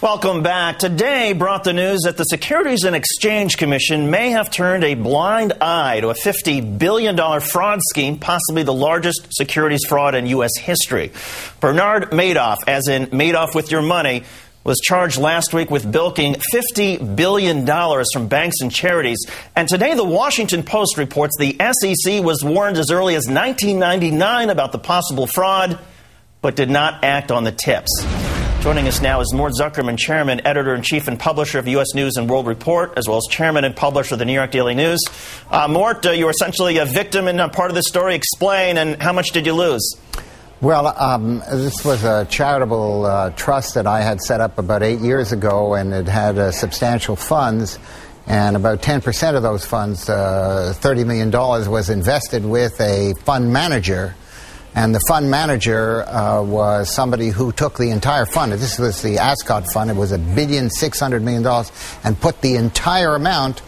Welcome back. Today brought the news that the Securities and Exchange Commission may have turned a blind eye to a $50 billion fraud scheme, possibly the largest securities fraud in U.S. history. Bernard Madoff, as in Madoff with your money, was charged last week with bilking $50 billion from banks and charities. And today the Washington Post reports the SEC was warned as early as 1999 about the possible fraud, but did not act on the tips. Joining us now is Mort Zuckerman, Chairman, Editor-in-Chief, and Publisher of U.S. News and World Report, as well as Chairman and Publisher of the New York Daily News. Mort, you were essentially a victim in part of this story. Explain, and how much did you lose? Well, this was a charitable trust that I had set up about 8 years ago, and it had substantial funds. And about 10% of those funds, $30 million, was invested with a fund manager. And the fund manager was somebody who took the entire fund. This was the Ascot Fund. It was $1.6 billion, and put the entire amount,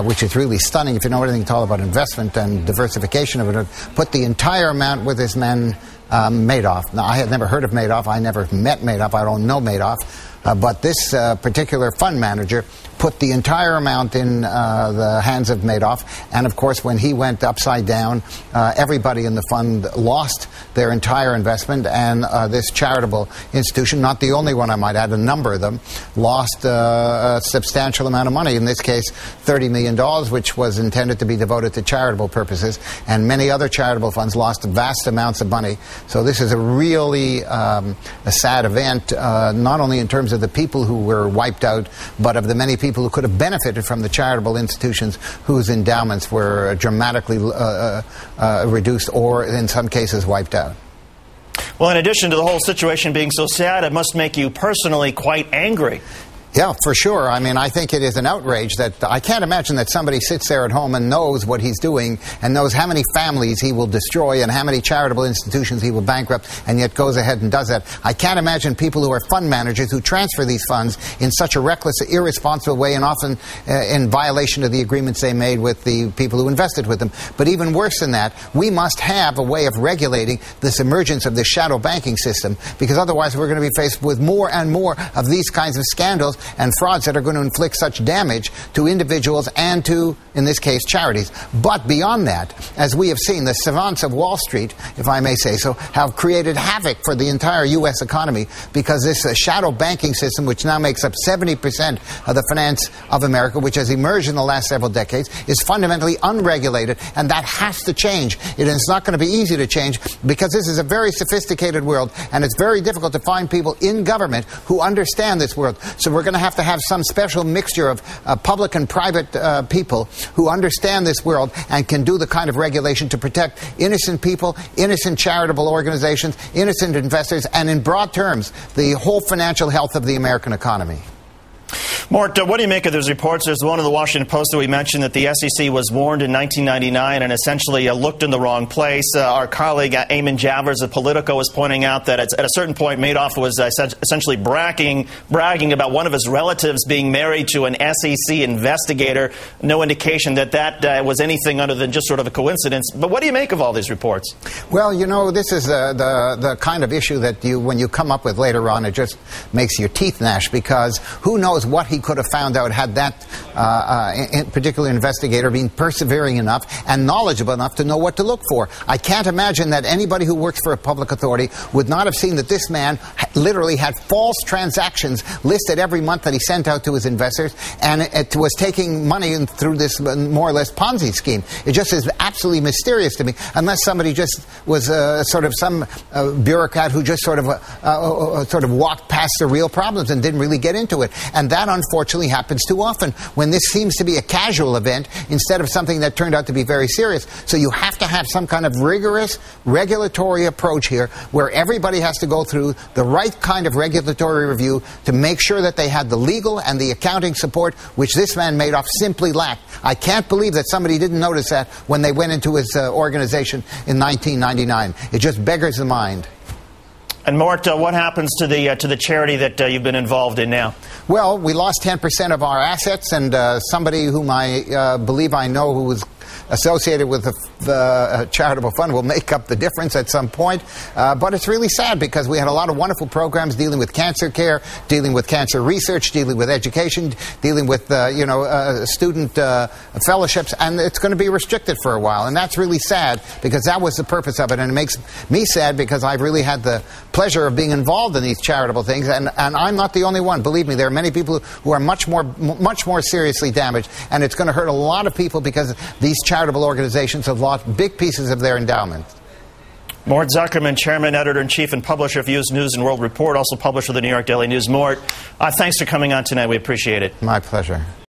which is really stunning if you know anything at all about investment and diversification of it, put the entire amount with this man, Madoff. Now, I had never heard of Madoff. I never met Madoff. I don't know Madoff. But this particular fund manager put the entire amount in the hands of Madoff. And, of course, when he went upside down, everybody in the fund lost their entire investment. And this charitable institution, not the only one I might add, a number of them, lost a substantial amount of money. In this case, $30 million, which was intended to be devoted to charitable purposes. And many other charitable funds lost vast amounts of money. So this is a really a sad event, not only in terms of the people who were wiped out, but of the many people who could have benefited from the charitable institutions whose endowments were dramatically reduced or, in some cases, wiped out. Well, in addition to the whole situation being so sad, it must make you personally quite angry. Yeah, for sure. I mean, I think it is an outrage that I can't imagine that somebody sits there at home and knows what he's doing and knows how many families he will destroy and how many charitable institutions he will bankrupt, and yet goes ahead and does that. I can't imagine people who are fund managers who transfer these funds in such a reckless, irresponsible way, and often in violation of the agreements they made with the people who invested with them. But even worse than that, we must have a way of regulating this emergence of this shadow banking system, because otherwise we're going to be faced with more and more of these kinds of scandals and frauds that are going to inflict such damage to individuals and to, in this case, charities. But beyond that, as we have seen, the savants of Wall Street, if I may say so, have created havoc for the entire U.S. economy, because this shadow banking system, which now makes up 70% of the finance of America, which has emerged in the last several decades, is fundamentally unregulated, and that has to change. It is not going to be easy to change, because this is a very sophisticated world, and it's very difficult to find people in government who understand this world. So we're going to have some special mixture of public and private people who understand this world and can do the kind of regulation to protect innocent people, innocent charitable organizations, innocent investors, and in broad terms, the whole financial health of the American economy. Mort, what do you make of those reports? There's one in the Washington Post that we mentioned that the SEC was warned in 1999 and essentially looked in the wrong place. Our colleague Eamon Javers of Politico was pointing out that at a certain point Madoff was essentially bragging about one of his relatives being married to an SEC investigator. No indication that was anything other than just sort of a coincidence. But what do you make of all these reports? Well, you know, this is the kind of issue that when you come up with later on, it just makes your teeth gnash, because who knows what he could have found out had that particular investigator been persevering enough and knowledgeable enough to know what to look for. I can't imagine that anybody who works for a public authority would not have seen that this man literally had false transactions listed every month that he sent out to his investors, and it was taking money through this more or less Ponzi scheme. It just is absolutely mysterious to me, unless somebody just was sort of some bureaucrat who just sort of walked past the real problems and didn't really get into it. And that, unfortunately, happens too often when this seems to be a casual event instead of something that turned out to be very serious. So you have to have some kind of rigorous regulatory approach here, where everybody has to go through the right kind of regulatory review to make sure that they had the legal and the accounting support, which this man Madoff simply lacked. I can't believe that somebody didn't notice that when they went into his organization in 1999. It just beggars the mind. And Mort, what happens to the charity that you've been involved in now? Well, we lost 10% of our assets, and somebody whom I believe I know, who was associated with the charitable fund will make up the difference at some point. But it's really sad because we had a lot of wonderful programs dealing with cancer care, dealing with cancer research, dealing with education, dealing with student fellowships, and it's going to be restricted for a while. And that's really sad because that was the purpose of it. And it makes me sad because I've really had the pleasure of being involved in these charitable things. And I'm not the only one. Believe me, there are many people who are much more seriously damaged. And it's going to hurt a lot of people because these charitable organizations have lost big pieces of their endowment. Mort Zuckerman, Chairman, Editor-in-Chief, and Publisher of U.S. News and World Report, also publisher of the New York Daily News. Mort, thanks for coming on tonight. We appreciate it. My pleasure.